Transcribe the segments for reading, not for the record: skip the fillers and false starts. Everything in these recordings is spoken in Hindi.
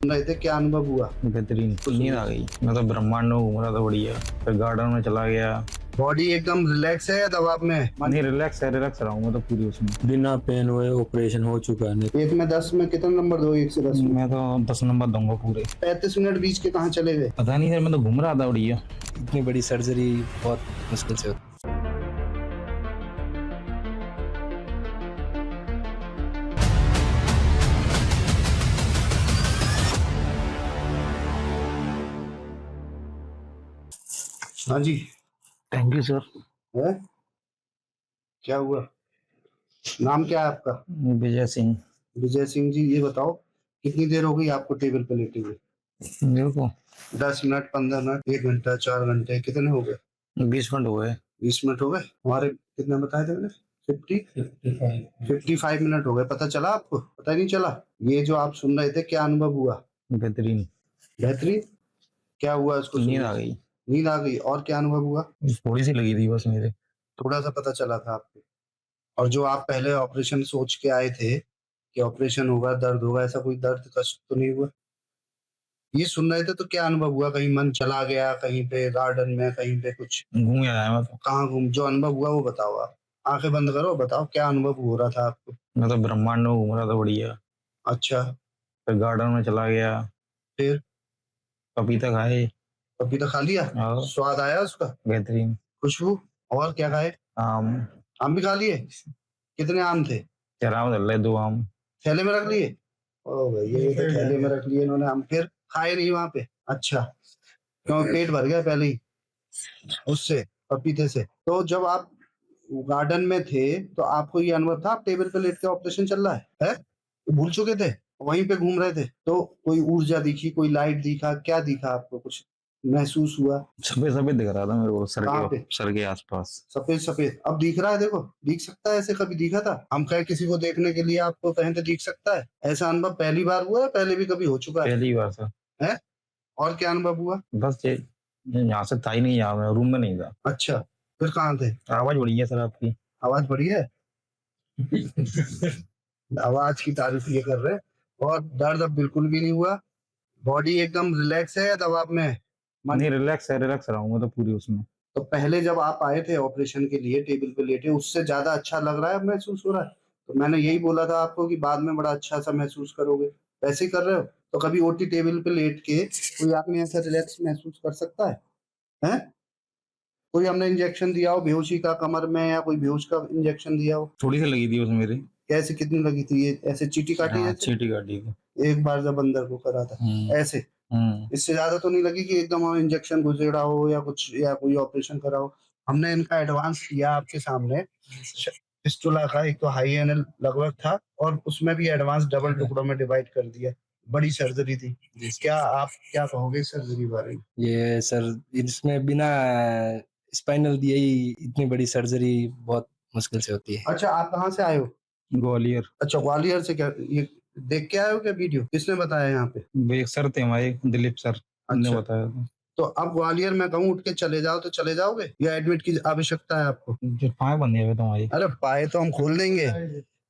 रहे थे, क्या अनुभव हुआ? बेहतरीन। नींद आ गई। मैं तो ब्रह्मांड में घूम रहा था बढ़िया, फिर गार्डन में चला गया। बॉडी एकदम रिलैक्स है या दबाव में है? नहीं, रिलैक्स है, रिलैक्स रहा हूँ मैं तो पूरी उसमें। बिना पेन हुए ऑपरेशन हो चुका है। 1 में 10 में कितना नंबर दो? 1 से 10 में मैं तो 10 नंबर दूंगा पूरे। 35 मिनट बीच के कहाँ चले गए? पता नहीं सर, मैं तो घूम रहा था बढ़िया। इतनी बड़ी सर्जरी बहुत मुश्किल से होती हाँ जी। Thank you sir. है क्या हुआ? नाम क्या है आपका? विजय सिंह। विजय सिंह जी, ये बताओ कितनी देर हो गई आपको टेबल पे लेटे हुए? मेरे को 10 मिनट, 15 मिनट, 1 घंटा, 4 घंटे, कितने हो गए? 20 मिनट हो गए। 20 मिनट हो गए। हमारे कितने बताए थे मैंने? 55 मिनट हो गए। पता चला आपको? पता ही नहीं चला। ये जो आप सुन रहे थे, क्या अनुभव हुआ? बेहतरीन। बेहतरीन। क्या हुआ उसको? नींद आ गई। नींद आ गई। और क्या अनुभव हुआ? थोड़ी सी लगी थी बस मेरे। थोड़ा सा पता चला था आपको। और जो आप पहले ऑपरेशन सोच के आए थे कि ऑपरेशन होगा, दर्द होगा, ऐसा कोई दर्द कष्ट तो नहीं हुआ? ये सुन रहे थे तो क्या अनुभव हुआ? कहीं मन चला गया, कहीं पे गार्डन में, कहीं पे कुछ? घूम आया मैं तो। कहाँ घूम? जो अनुभव हुआ वो बताओ। आप आंखें बंद करो, बताओ क्या अनुभव हो रहा था आपको? मैं तो ब्रह्मांड में घूम रहा था बढ़िया, अच्छा, फिर गार्डन में चला गया। फिर पपीता खाए। पपीता खा लिया? और स्वाद आया उसका? बेहतरीन। खुशबू? और क्या खाए? आम। आम भी खा लिए? कितने आम थे? चला चल रहे 2 आम। थैले में रख लिए? ओ भैया, ये तो थैले में रख लिए इन्होंने आम। फिर खाए नहीं वहां पे? अच्छा, क्यों? पेट भर गया पहले ही उससे, पपीते से? तो जब आप गार्डन में थे तो आपको ये अनुभव था? आप टेबल पे लेट के ऑपरेशन चल रहा है? भूल चुके थे? वहीं पे घूम रहे थे तो कोई ऊर्जा दिखी, कोई लाइट दिखा, क्या दिखा आपको? कुछ महसूस हुआ? सफेद सफेद दिख रहा था मेरे को कहाँ पे? सर के आसपास। सफेद सफेद अब दिख रहा है? देखो, दिख सकता है। ऐसे कभी दिखा था? हम कहें किसी को देखने के लिए, आपको कहें तो दिख सकता है? ऐसा अनुभव पहली बार हुआ है? पहले भी कभी हो चुका पहली बार सर। है? और क्या अनुभव हुआ? बस ये यहाँ से था ही नहीं, यहाँ मैं रूम में नहीं था। अच्छा, फिर कहाँ थे? आवाज बढ़िया सर आपकी। आवाज बढ़िया है? आवाज की तारीफ ये कर रहे हैं। और दर्द अब बिल्कुल भी नहीं हुआ? बॉडी एकदम रिलैक्स है या दबाव में है? नहीं, रिलैक्स है, रिलैक्स रहा हूँ मैं तो पूरी उसमें। तो पहले जब आप आए थे ऑपरेशन के लिए, टेबल पे लेटे, उससे ज्यादा अच्छा लग रहा है, महसूस हो रहा है? तो मैंने यही बोला था आपको कि बाद में बड़ा अच्छा सा महसूस करोगे। वैसे ही कर रहे हो? तो कभी ओटी टेबल पे लेट के कोई आपने ऐसा रिलैक्स महसूस कर सकता है? हैं? कोई हमने इंजेक्शन दिया हो बेहोशी का कमर में, या कोई बेहोश का इंजेक्शन दिया हो? थोड़ी सी लगी थी उसमें मेरी। कैसे? कितनी लगी थी? ये ऐसे चीटी काटी हाँ, जैसे? चीटी काटी थी। एक बार जब अंदर को करा था ऐसे? इससे ज्यादा तो नहीं लगी कि एकदम इंजेक्शन घुसेड़ा हो या कुछ, या कोई ऑपरेशन करा हो? हमने इनका एडवांस किया आपके सामने। फिस्टुला का एक तो हाई एनल लगभग था, और उसमें भी एडवांस डबल टुकड़ों में डिवाइड कर दिया। बड़ी सर्जरी थी। क्या आप क्या कहोगे सर्जरी बारे में? ये सर, इसमें बिना स्पाइनल दिए ही इतनी बड़ी सर्जरी बहुत मुश्किल से होती है। अच्छा, आप कहाँ से आए हो? ग्वालियर। अच्छा, ग्वालियर से। क्या ये देख के आए हो क्या वीडियो? किसने बताया यहाँ पे? वो एक सर थे हमारे, दिलीप सर, उन्होंने अच्छा, बताया था। तो अब ग्वालियर में कहूँ उठ के चले जाओ तो चले जाओगे, या एडमिट की आवश्यकता है आपको? जो पाए बंधे हुए तुम्हारी। अरे पाए तो हम खोल देंगे।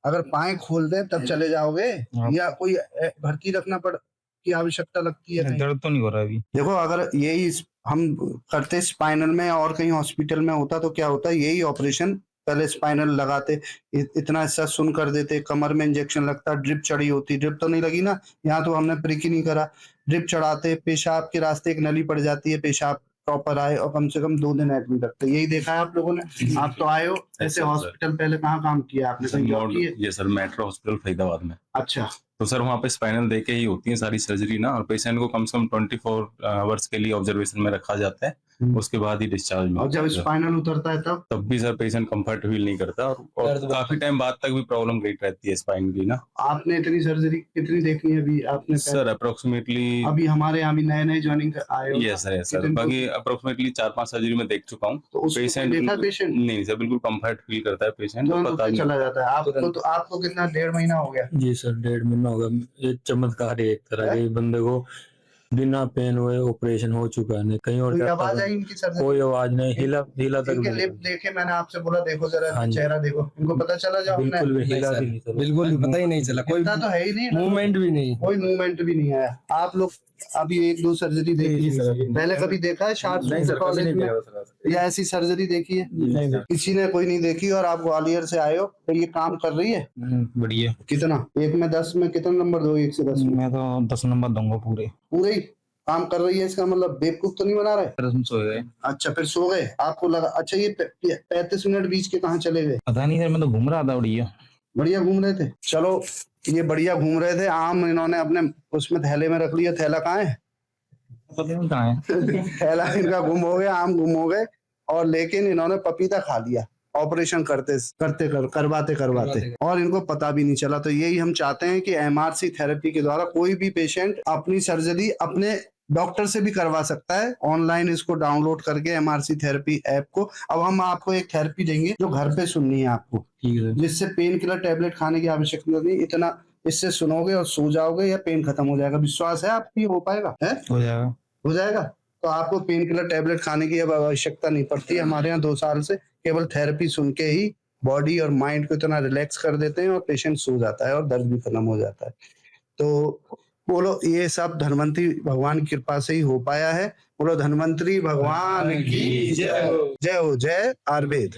अगर पाए खोल दें तब चले जाओगे, या कोई भर्ती रखना पड़ की आवश्यकता लगती है कहीं? दर्द तो नहीं हो रहा अभी। देखो, अगर यही हम करते स्पाइनल में और कहीं हॉस्पिटल में होता तो क्या होता? यही ऑपरेशन पहले स्पाइनल लगाते, इतना हिस्सा सुन कर देते, कमर में इंजेक्शन लगता, ड्रिप चढ़ी होती। ड्रिप तो नहीं लगी ना, यहाँ तो हमने प्रिक ही नहीं करा। ड्रिप चढ़ाते, पेशाब के रास्ते एक नली पड़ जाती है, पेशाब प्रॉपर आए, और कम से कम 2 दिन एडमिट रखते। यही देखा है आप लोगों ने? आप तो आए हो ऐसे हॉस्पिटल, पहले कहाँ काम किया आपने? कहीं जॉब की है? ये सर मेट्रो हॉस्पिटल फरीदाबाद में। अच्छा, तो सर वहाँ पे स्पाइनल देके ही होती है सारी सर्जरी ना, और पेशेंट को कम से कम 24 आवर्स के लिए ऑब्जर्वेशन में रखा जाता है, उसके बाद ही डिस्चार्ज में। और जब स्पाइनल उतरता है तब भी सर पेशेंट कंफर्ट फील नहीं करता, और काफी टाइम बाद तक भी प्रॉब्लम रेट रहती है स्पाइन की ना। आपने इतनी सर्जरी कितनी देखी है अभी आपने? सर अप्रोक्सीमेटली अभी हमारे यहाँ भी नए नए ज्वाइनिंग आए हो? यस सर, बाकी अप्रोक्सीमेटली 4-5 सर्जरी में देख चुका हूँ। तो पेशेंट नहीं सर, बिल्कुल कंफर्ट फील करता है पेशेंट, पता नहीं चला जाता है। आपको कितना, 1.5 महीना हो गया? जी सर, 1.5 महीना हो गया। ये चमत्कार है एक तरह के बंदे को। बिना पेन हुए ऑपरेशन हो चुका है, नहीं कहीं और कोई जाता आवाज था, आई इनकी सर्जरी? कोई आवाज नहीं, हिला हिला तक इनके भी लिप नहीं। देखे, मैंने आपसे बोला देखो जरा हाँ जी। चेहरा देखो, इनको पता चला जो आपने? बिल्कुल भी नहीं हिला सर, भी नहीं सर। बिल्कुल भी पता ही नहीं चला, कोई इतना तो है ही नहीं, मूवमेंट भी नहीं। कोई मूवमेंट भी नहीं आया। आप लोग अभी 1-2 सर्जरी देखी है, पहले कभी देखा है शार्ट कॉलेज में या ऐसी सर्जरी देखी है? किसी ने कोई नहीं देखी। और आप ग्वालियर से आए हो, तो ये काम कर रही है? बढ़िया। कितना 1 में 10 में कितना नंबर दो? 1 से 10 में मैं तो 10 नंबर दूंगा पूरे। पूरे ही काम कर रही है, इसका मतलब बेवकूफ तो नहीं बना रहे? फिर सो गए। अच्छा, फिर सो गए, आपको लगा। अच्छा, ये 35 मिनट बीच के कहाँ चले गए? पता नहीं सर, मैं तो घूम रहा था बढ़िया। बढ़िया घूम रहे थे? चलो, ये बढ़िया घूम रहे थे, आम इन्होंने अपने उसमें थैले में रख लिया। थैला कहाँ है? पता नहीं कहाँ है। थैला इनका गुम हो गया, आम गुम हो गए, और लेकिन इन्होंने पपीता खा लिया ऑपरेशन करवाते और इनको पता भी नहीं चला। तो यही हम चाहते हैं कि एमआरसी थेरेपी के द्वारा कोई भी पेशेंट अपनी सर्जरी अपने डॉक्टर से भी करवा सकता है, ऑनलाइन इसको डाउनलोड करके एमआरसी थेरेपी ऐप को। अब हम आपको एक थेरेपी देंगे जो घर पे सुननी है आपको, ठीक है। जिससे पेन किलर टेबलेट खाने की आवश्यकता नहीं। इतना इससे सुनोगे और सो जाओगे या पेन खत्म हो जाएगा। विश्वास है आपकी हो पाएगा? है, हो जाएगा। हो जाएगा। तो आपको पेन किलर टेबलेट खाने की अब आवश्यकता नहीं पड़ती है। हमारे यहाँ 2 साल से केवल थेरेपी सुन के ही बॉडी और माइंड को इतना रिलैक्स कर देते हैं और पेशेंट सो जाता है और दर्द भी खत्म हो जाता है। तो बोलो, ये सब धन्वंतरी भगवान की कृपा से ही हो पाया है। बोलो धन्वंतरी भगवान की जय हो। जय हो। जय आयुर्वेद।